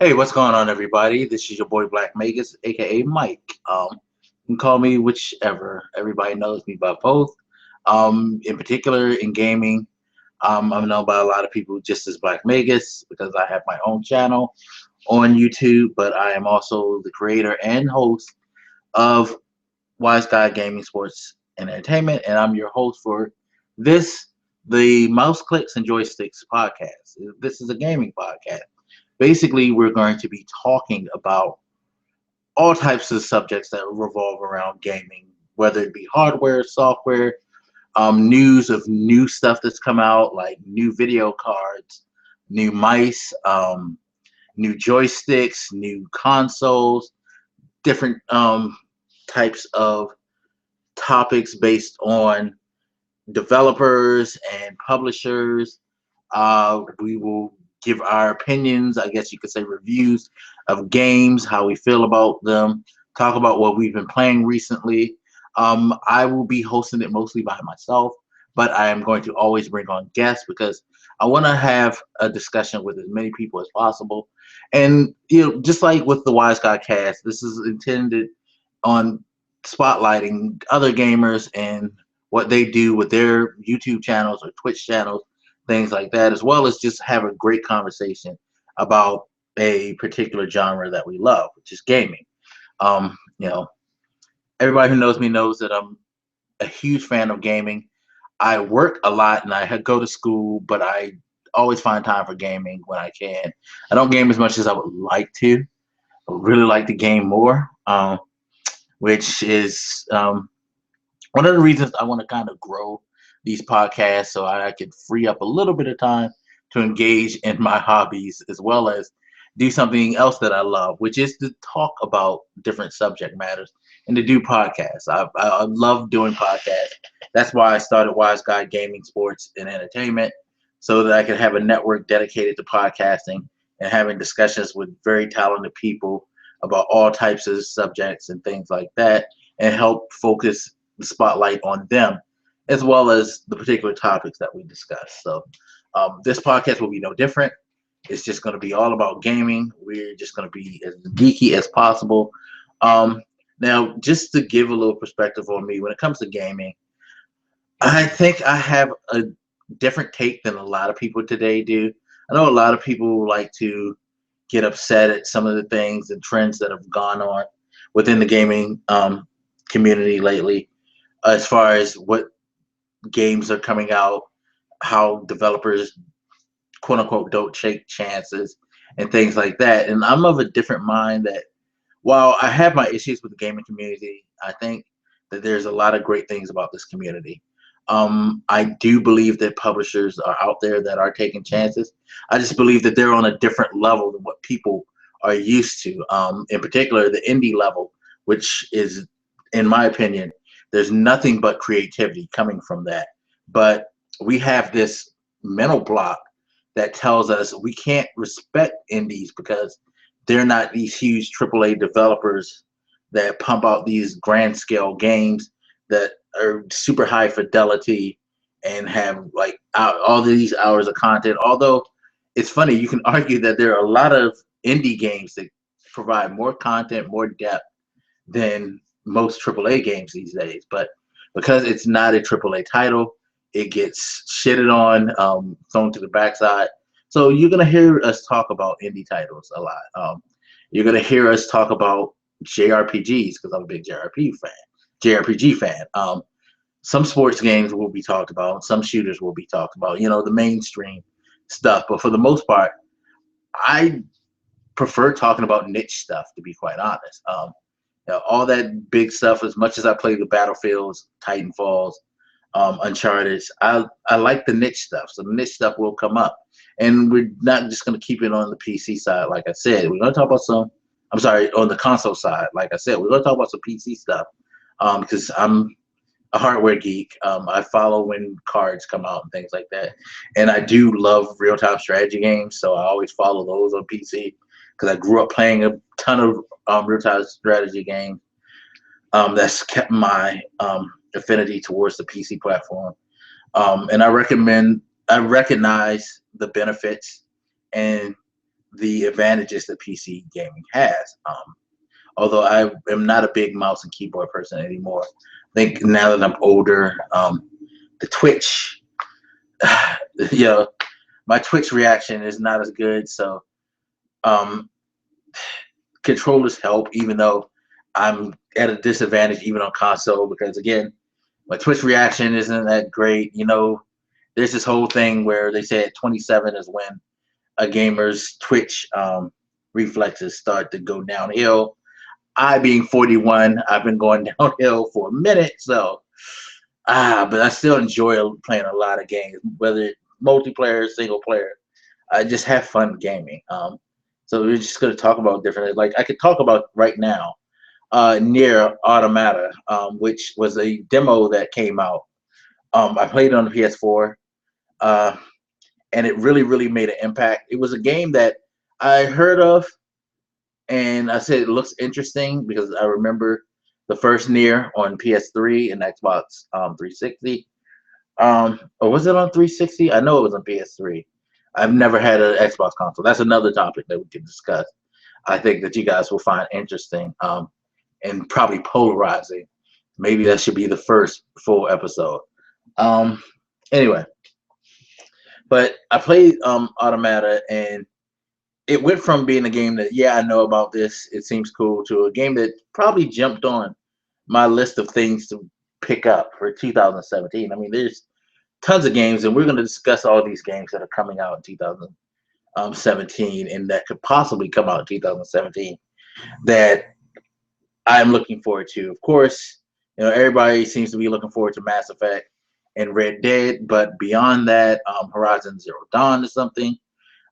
Hey, what's going on, everybody? This is your boy Black Magus, aka Mike. You can call me whichever. Everybody knows me by both. In particular, in gaming, I'm known by a lot of people just as Black Magus because I have my own channel on YouTube, but I am also the creator and host of Wise Guy Gaming, Sports, and Entertainment, and I'm your host for this, the Mouse Clicks and Joysticks podcast. This is a gaming podcast. Basically, we're going to be talking about all types of subjects that revolve around gaming, whether it be hardware, software, news of new stuff that's come out, like new video cards, new mice, new joysticks, new consoles, different types of topics based on developers and publishers. We will give our opinions, I guess you could say reviews of games, how we feel about them, talk about what we've been playing recently. I will be hosting it mostly by myself, but I am going to always bring on guests because I want to have a discussion with as many people as possible. And just like with the Wise Guy Cast, this is intended on spotlighting other gamers and what they do with their YouTube channels or Twitch channels, things like that, as well as just have a great conversation about a particular genre that we love, which is gaming. Um, you know, Everybody who knows me knows that I'm a huge fan of gaming. I work a lot and I go to school, but I always find time for gaming when I can. I don't game as much as I would like to. I would really like to game more, which is one of the reasons I want to kind of grow these podcasts so I can free up a little bit of time to engage in my hobbies as well as do something else that I love, which is to talk about different subject matters and to do podcasts. I love doing podcasts. That's why I started Wise Guy Gaming, Sports, and Entertainment so that I could have a network dedicated to podcasting and having discussions with very talented people about all types of subjects and things like that and help focus the spotlight on them as well as the particular topics that we discuss. So this podcast will be no different. It's just going to be all about gaming. We're just going to be as geeky as possible. Um, Now, just to give a little perspective on me, when it comes to gaming, I think I have a different take than a lot of people today do. I know a lot of people like to get upset at some of the things and trends that have gone on within the gaming community lately, as far as what games are coming out, how developers quote unquote don't take chances and things like that. And I'm of a different mind that while I have my issues with the gaming community, I think that there's a lot of great things about this community. I do believe that publishers are out there that are taking chances. I just believe that they're on a different level than what people are used to. In particular, the indie level, which is, in my opinion, there's nothing but creativity coming from that. But we have this mental block that tells us we can't respect indies because they're not these huge AAA developers that pump out these grand scale games that are super high fidelity and have like all these hours of content. Although it's funny, you can argue that there are a lot of indie games that provide more content, more depth than most AAA games these days. But because it's not a AAA title, it gets shitted on, thrown to the backside. So you're gonna hear us talk about indie titles a lot. You're gonna hear us talk about JRPGs because I'm a big JRPG fan. Some sports games will be talked about, some shooters will be talked about. The mainstream stuff. But for the most part, I prefer talking about niche stuff. To be quite honest, all that big stuff. As much as I play the Battlefields, Titanfalls, Uncharted, I like the niche stuff. So the niche stuff will come up. And we're not just going to keep it on the PC side, like I said. We're going to talk about on the console side, like I said, we're going to talk about some PC stuff because I'm a hardware geek. I follow when cards come out and things like that. And I do love real-time strategy games, so I always follow those on PC because I grew up playing a ton of real-time strategy games. That's kept my affinity towards the PC platform. And I recognize the benefits and the advantages that PC gaming has. Although I am not a big mouse and keyboard person anymore. I think now that I'm older, the Twitch, you know, my Twitch reaction is not as good. So um, controllers help, even though I'm at a disadvantage even on console because again, my Twitch reaction isn't that great. There's this whole thing where they say at 27 is when a gamer's Twitch reflexes start to go downhill. I being 41, I've been going downhill for a minute, so but I still enjoy playing a lot of games, whether it's multiplayer, single player. I just have fun gaming. So we're just gonna talk about different. Like I could talk about right now, near Automata, which was a demo that came out. I played it on the PS4, uh, and it really, really made an impact. It was a game that I heard of, and I said it looks interesting because I remember the first Near on PS3 and Xbox 360. Or was it on 360? I know it was on PS3. I've never had an Xbox console. That's another topic that we can discuss. I think that you guys will find interesting, and probably polarizing. Maybe that should be the first full episode. Um, anyway, but I played Automata, and it went from being a game that, yeah, I know about this, it seems cool, to a game that probably jumped on my list of things to pick up for 2017. I mean, there's tons of games, and we're going to discuss all these games that are coming out in 2017 and that could possibly come out in 2017 that I'm looking forward to. Of course, everybody seems to be looking forward to Mass Effect and Red Dead, but beyond that, Horizon Zero Dawn is something.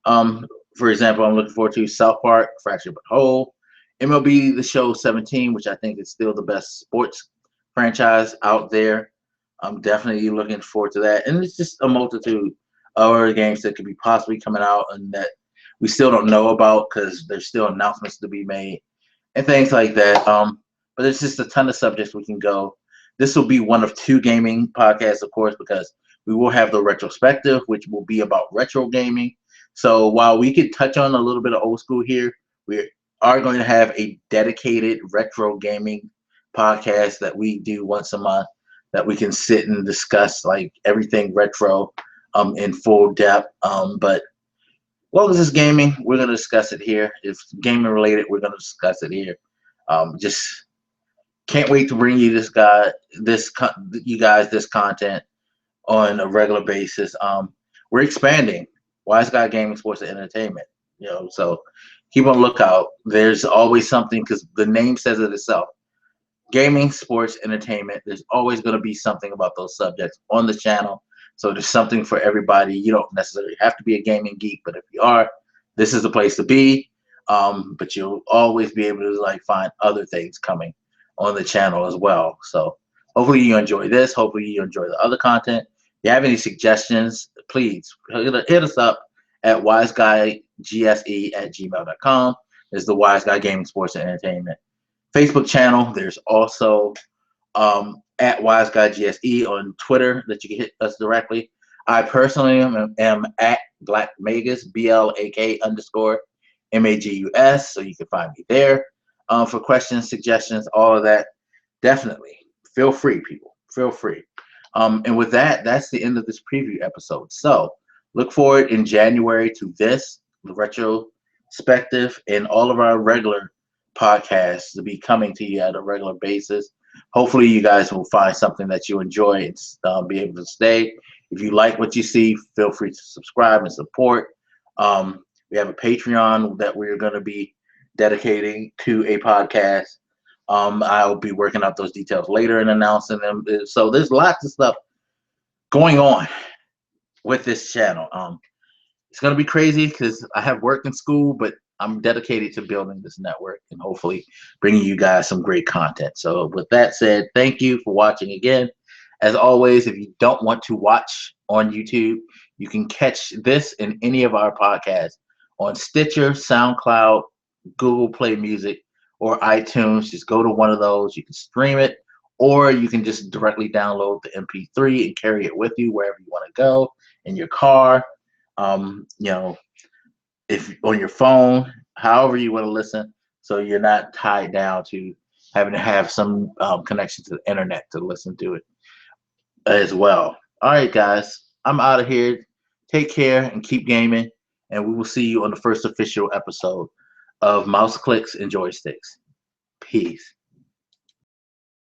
For example, I'm looking forward to South Park, Fractured But Whole, MLB The Show 17, which I think is still the best sports franchise out there. I'm definitely looking forward to that. And it's just a multitude of other games that could be possibly coming out and that we still don't know about because there's still announcements to be made and things like that. But there's just a ton of subjects we can go. This will be one of two gaming podcasts, of course, because we will have the retrospective, which will be about retro gaming. So while we could touch on a little bit of old school here, we are going to have a dedicated retro gaming podcast that we do once a month that we can sit and discuss like everything retro in full depth. But as long as it's gaming, we're going to discuss it here. If gaming related, we're going to discuss it here. Just can't wait to bring you you guys this content on a regular basis. We're expanding Wise Guy Gaming, Sports, and Entertainment. So keep on the lookout. There's always something because the name says it itself. Gaming, sports, entertainment. There's always going to be something about those subjects on the channel. So there's something for everybody. You don't necessarily have to be a gaming geek, but if you are, this is the place to be. But you'll always be able to find other things coming on the channel as well. So hopefully you enjoy this. Hopefully you enjoy the other content. If you have any suggestions, please hit us up at wiseguygse@gmail.com. There's the Wise Guy Gaming, Sports, and Entertainment Facebook channel. There's also at Wise Guy GSE on Twitter that you can hit us directly. I personally am at Black Magus, BLAK_MAGUS, so you can find me there for questions, suggestions, all of that. Definitely feel free, people. Feel free. And with that, that's the end of this preview episode. So look forward in January to this, the retrospective, and all of our regular podcasts to be coming to you at a regular basis. Hopefully you guys will find something that you enjoy and be able to stay. If you like what you see, feel free to subscribe and support. We have a Patreon that we're going to be dedicating to a podcast. I'll be working out those details later and announcing them. So there's lots of stuff going on with this channel. It's going to be crazy because I have work in school, but I'm dedicated to building this network and hopefully bringing you guys some great content. So with that said, thank you for watching again. As always, if you don't want to watch on YouTube, you can catch this and any of our podcasts on Stitcher, SoundCloud, Google Play Music, or iTunes. Just go to one of those. You can stream it, or you can just directly download the MP3 and carry it with you wherever you want to go, in your car. if on your phone, however you want to listen, so you're not tied down to having to have some connection to the internet to listen to it as well. All right, guys, I'm out of here. Take care and keep gaming, and we will see you on the first official episode of Mouse Clicks and Joysticks. Peace.